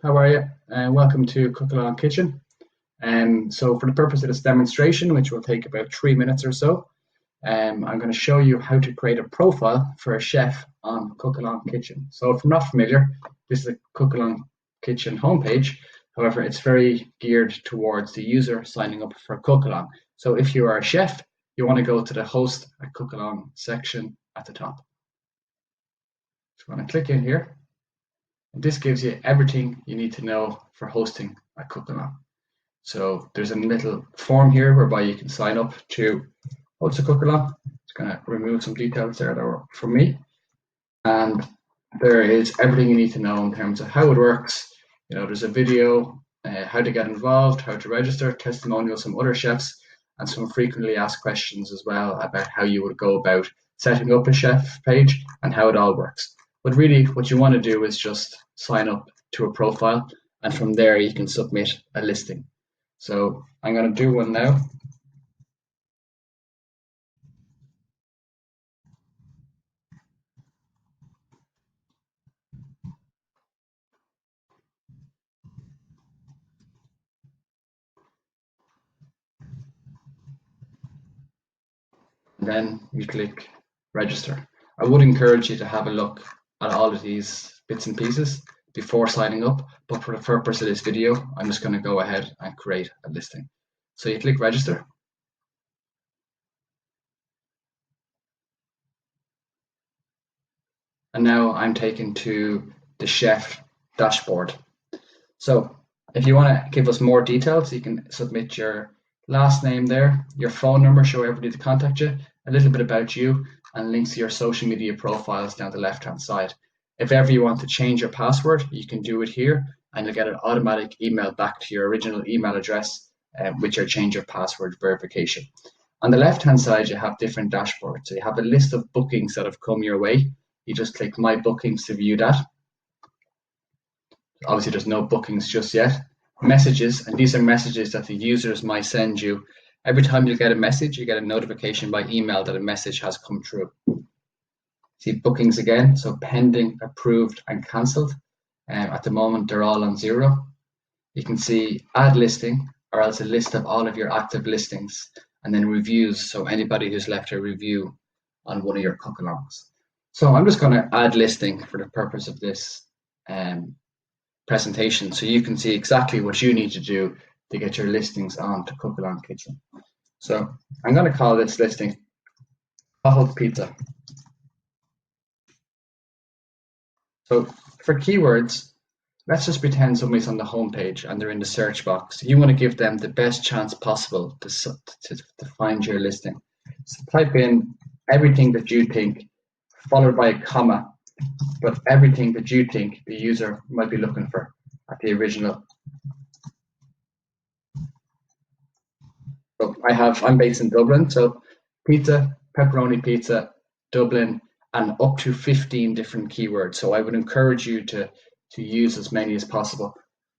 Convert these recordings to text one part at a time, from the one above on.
How are you? And welcome to Cookalong Kitchen. So for the purpose of this demonstration, which will take about 3 minutes or so, I'm going to show you how to create a profile for a chef on Cookalong Kitchen. So if you're not familiar, this is a Cookalong Kitchen homepage. However, it's very geared towards the user signing up for Cookalong. So if you are a chef, you want to go to the Host at Cookalong section at the top. So I'm going to click in here. And this gives you everything you need to know for hosting at Cookalong. So there's a little form here whereby you can sign up to host a Cookalong. It's going to remove some details there that were from me. And there is everything you need to know in terms of how it works. There's a video, how to get involved, how to register, testimonials from other chefs, and some frequently asked questions as well about how you would go about setting up a chef page and how it all works. But really what you want to do is just sign up to a profile, and from there you can submit a listing. So I'm going to do one now. And then you click register. I would encourage you to have a look at all of these bits and pieces before signing up, but for the purpose of this video, I'm just going to go ahead and create a listing. So you click register. And now I'm taken to the chef dashboard. So if you want to give us more details, you can submit your last name there, your phone number, show everybody to contact you, a little bit about you, and links to your social media profiles down the left-hand side. If ever you want to change your password, you can do it here, and you'll get an automatic email back to your original email address with your change your password verification. On the left-hand side, you have different dashboards. So you have a list of bookings that have come your way. You just click My Bookings to view that. Obviously, there's no bookings just yet. Messages, and these are messages that the users might send you. Every time you get a message, you get a notification by email that a message has come through. See bookings again, so pending, approved, and cancelled. At the moment, they're all on 0. You can see add listing, or else a list of all of your active listings, and then reviews, so anybody who's left a review on one of your Cookalongs. So I'm just going to add listing for the purpose of this presentation, so you can see exactly what you need to do to get your listings on to Cookalong Kitchen. So I'm going to call this listing Hot Pizza. So for keywords, let's just pretend somebody's on the home page and they're in the search box. You want to give them the best chance possible to find your listing. So type in everything that you think, followed by a comma, but everything that you think the user might be looking for at the original. So I'm based in Dublin, so pizza, pepperoni pizza, Dublin, and up to 15 different keywords. So I would encourage you to use as many as possible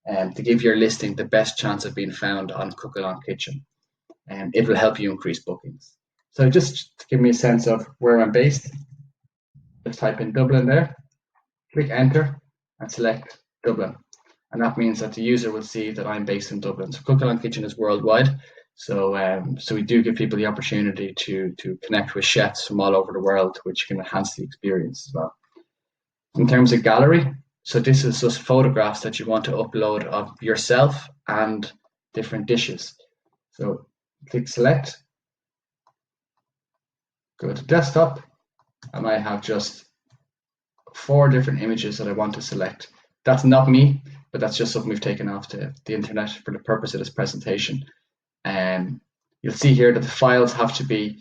to give your listing the best chance of being found on Cookalong Kitchen. And it will help you increase bookings. So just to give me a sense of where I'm based, let's type in Dublin there, click enter, and select Dublin. And that means that the user will see that I'm based in Dublin. So Cookalong Kitchen is worldwide. So we do give people the opportunity to connect with chefs from all over the world, which can enhance the experience as well. In terms of gallery, so this is just photographs that you want to upload of yourself and different dishes. So click select, go to desktop, and I have just 4 different images that I want to select. That's not me, but that's just something we've taken off the internet for the purpose of this presentation. You'll see here that the files have to be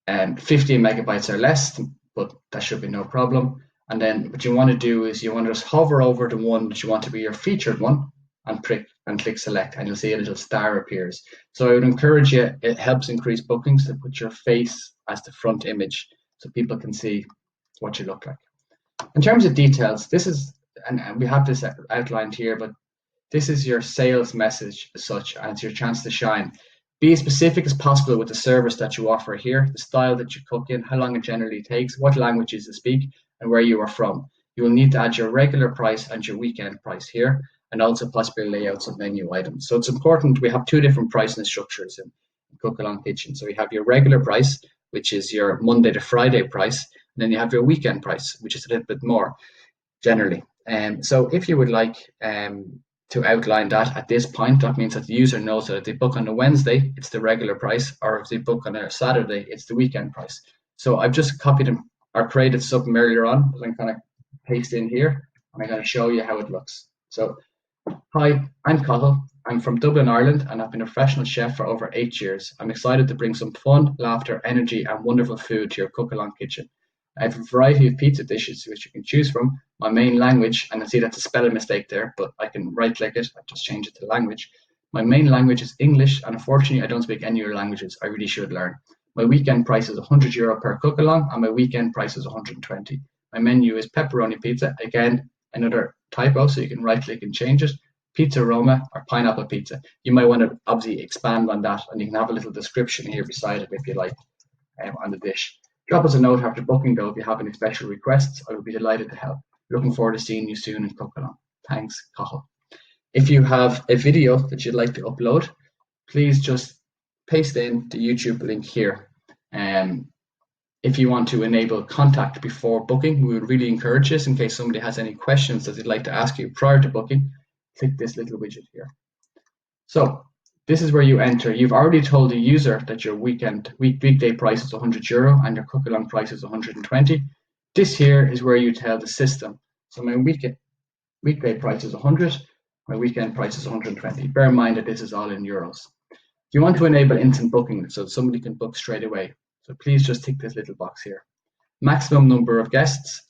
15 megabytes or less, but that should be no problem. And then what you want to do is you want to just hover over the one that you want to be your featured one and click select, and you'll see a little star appears. So I would encourage you, it helps increase bookings to put your face as the front image so people can see what you look like. In terms of details, this is, and we have this outlined here, but this is your sales message as such, and it's your chance to shine. Be as specific as possible with the service that you offer here, the style that you cook in, how long it generally takes, what languages you speak, and where you are from. you will need to add your regular price and your weekend price here, and also possibly lay out some menu items. So it's important, we have two different pricing structures in Cookalong Kitchen. So you have your regular price, which is your Monday to Friday price, and then you have your weekend price, which is a little bit more generally. So if you would like to outline that at this point, that means that the user knows that if they book on a Wednesday, it's the regular price, or if they book on a Saturday, it's the weekend price. So I've just copied or created something earlier on that I'm going to paste in here, and I'm going to show you how it looks. So, hi, I'm Cathal. I'm from Dublin, Ireland, and I've been a professional chef for over 8 years. I'm excited to bring some fun, laughter, energy, and wonderful food to your Cookalong Kitchen. I have a variety of pizza dishes which you can choose from. My main language, and I see that's a spelling mistake there, but I can right click it, I just change it to language. My main language is English, and unfortunately I don't speak any other languages. I really should learn. My weekend price is €100 per Cookalong, and my weekend price is 120. My menu is pepperoni pizza, again, another typo, so you can right click and change it. Pizza Roma or pineapple pizza. You might want to obviously expand on that, and you can have a little description here beside it if you like on the dish. Drop us a note after booking though if you have any special requests. I would be delighted to help. Looking forward to seeing you soon in Cookalong. Thanks, Cathal. If you have a video that you'd like to upload, please just paste in the YouTube link here. If you want to enable contact before booking, we would really encourage this in case somebody has any questions that they'd like to ask you prior to booking. Click this little widget here. So this is where you enter. You've already told the user that your weekday price is €100 and your Cookalong price is 120. This here is where you tell the system. So my weekday price is 100, my weekend price is 120. Bear in mind that this is all in euros. You want to enable instant booking so somebody can book straight away. So please just tick this little box here. Maximum number of guests.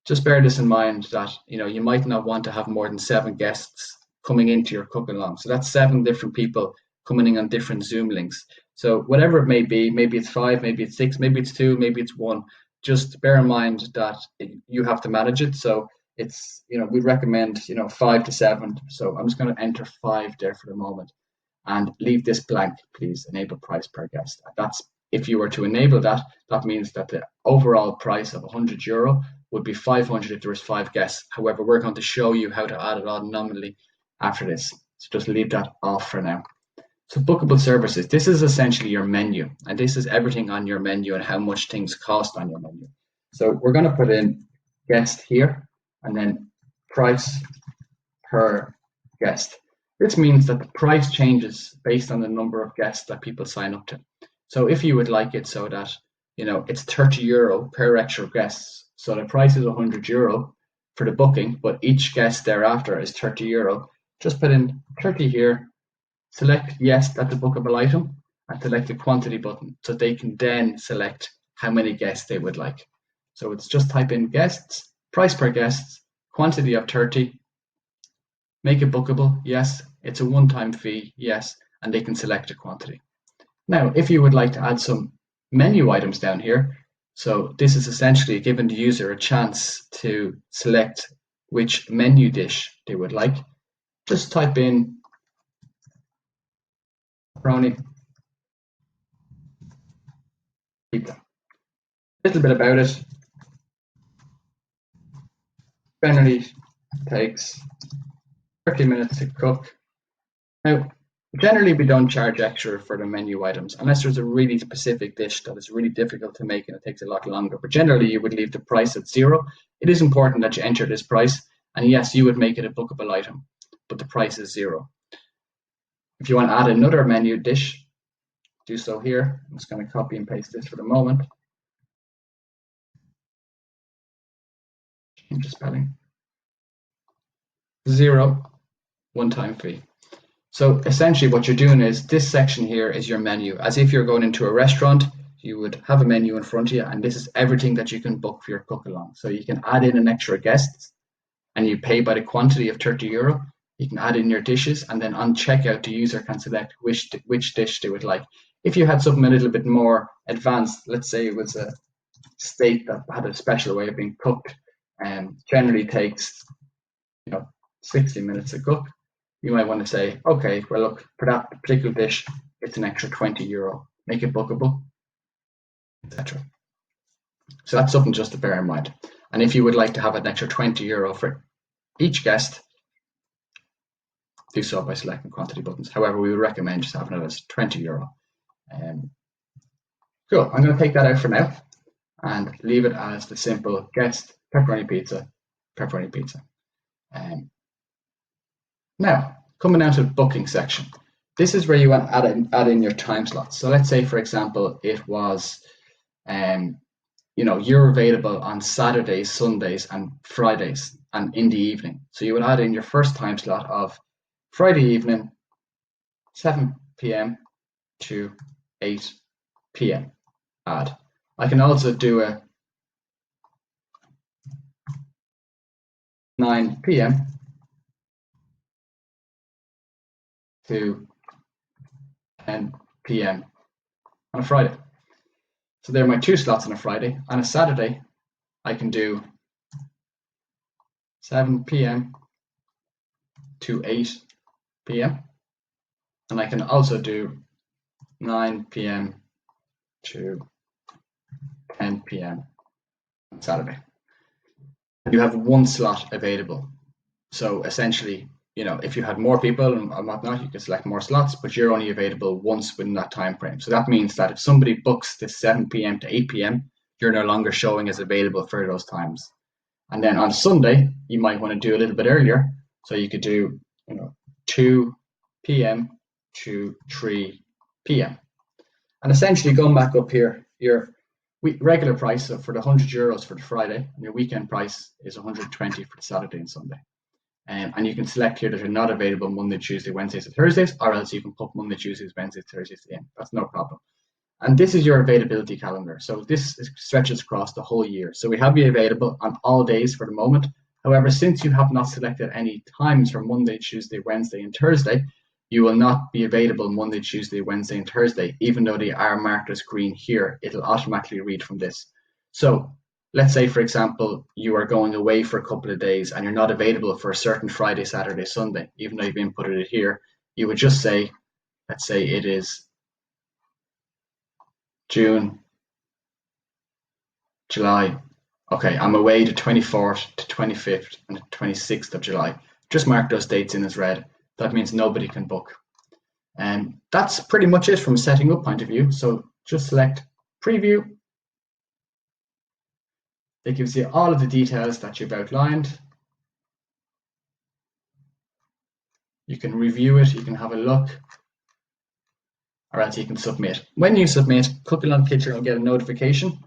Just bear this in mind that you might not want to have more than 7 guests coming into your Cookalong. So that's 7 different people coming in on different Zoom links. So whatever it may be, maybe it's 5, maybe it's 6, maybe it's 2, maybe it's 1. Just bear in mind that you have to manage it. So it's, we recommend, 5 to 7. So I'm just going to enter 5 there for the moment and leave this blank, please. Enable price per guest. That's, if you were to enable that, that means that the overall price of €100 would be 500 if there was 5 guests. However, we're going to show you how to add it on nominally after this. So just leave that off for now. So bookable services, this is essentially your menu, and this is everything on your menu and how much things cost on your menu. So we're going to put in guest here and then price per guest. This means that the price changes based on the number of guests that people sign up to. So if you would like it so that, it's €30 per extra guests, so the price is €100 for the booking, but each guest thereafter is €30, just put in 30 here, select yes, that's a bookable item, and select the quantity button so they can then select how many guests they would like. So it's just type in guests, price per guest, quantity of 30, make it bookable, yes, it's a one-time fee, yes, and they can select a quantity. Now, if you would like to add some menu items down here, so this is essentially giving the user a chance to select which menu dish they would like. Just type in pepperoni pizza. A little bit about it. Generally takes 30 minutes to cook. Now, generally we don't charge extra for the menu items unless there's a really specific dish that is really difficult to make and it takes a lot longer. But generally you would leave the price at 0. It is important that you enter this price, and yes, you would make it a bookable item, but the price is 0. If you want to add another menu dish, do so here. I'm just going to copy and paste this for the moment. Change the spelling. 0, one-time fee. So essentially what you're doing is this section here is your menu. As if you're going into a restaurant, you would have a menu in front of you, and this is everything that you can book for your Cookalong. So you can add in an extra guest and you pay by the quantity of €30. You can add in your dishes, and then on checkout, the user can select which dish they would like. If you had something a little bit more advanced, let's say it was a steak that had a special way of being cooked, and generally takes 60 minutes to cook, you might want to say, okay, well look, for that particular dish, it's an extra €20. Make it bookable, etc. So that's something just to bear in mind. And if you would like to have an extra €20 for each guest, do so by selecting quantity buttons. However, we would recommend just having it as €20. Cool, I'm going to take that out for now and leave it as the simple guest pepperoni pizza, pepperoni pizza. Now, coming down to the booking section. This is where you want to add in your time slots. So let's say, for example, it was, you're available on Saturdays, Sundays, and Fridays, and in the evening. So you would add in your first time slot of Friday evening, 7 p.m. to 8 p.m. add. I can also do a 9 p.m. to 10 p.m. on a Friday. So there are my 2 slots on a Friday. On a Saturday, I can do 7 p.m. to 8 p.m. And I can also do 9 p.m. to 10 p.m. on Saturday. You have 1 slot available. So essentially, if you had more people and whatnot, you could select more slots, but you're only available once within that time frame. So that means that if somebody books this 7 p.m. to 8 p.m., you're no longer showing as available for those times. And then on Sunday, you might want to do a little bit earlier. So you could do 2 p.m. to 3 p.m. And essentially going back up here, your regular price for the €100 for the Friday, and your weekend price is 120 for the Saturday and Sunday. And you can select here that you're not available Monday, Tuesday, Wednesdays, and Thursdays, or else you can put Monday, Tuesdays, Wednesdays, Thursdays in. That's no problem. And this is your availability calendar. So this stretches across the whole year. So we have you available on all days for the moment. However, since you have not selected any times for Monday, Tuesday, Wednesday, and Thursday, you will not be available Monday, Tuesday, Wednesday, and Thursday, even though they are marked as green here. It'll automatically read from this. So let's say, for example, you are going away for a couple of days and you're not available for a certain Friday, Saturday, Sunday, even though you've inputted it here, you would just say, let's say it is June, July. Okay, I'm away the 24th to 25th and the 26th of July. Just mark those dates in as red. That means nobody can book. And that's pretty much it from a setting up point of view. So just select preview. It gives you all of the details that you've outlined. You can review it, you can have a look, or else you can submit. When you submit, Cookalong Kitchen will get a notification.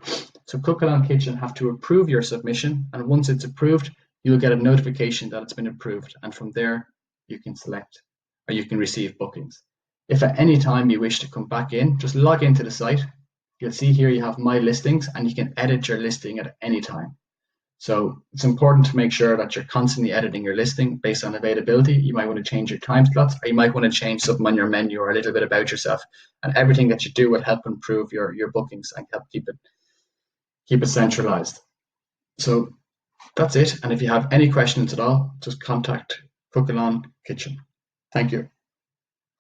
So Cookalong Kitchen have to approve your submission, and once it's approved, you'll get a notification that it's been approved, and from there you can select or you can receive bookings. If at any time you wish to come back in, just log into the site. You'll see here you have my listings, and you can edit your listing at any time. So it's important to make sure that you're constantly editing your listing based on availability. You might want to change your time slots, or you might want to change something on your menu or a little bit about yourself. And everything that you do will help improve your bookings and help keep it centralized. So that's it. And if you have any questions at all, just contact Cookalong Kitchen. Thank you.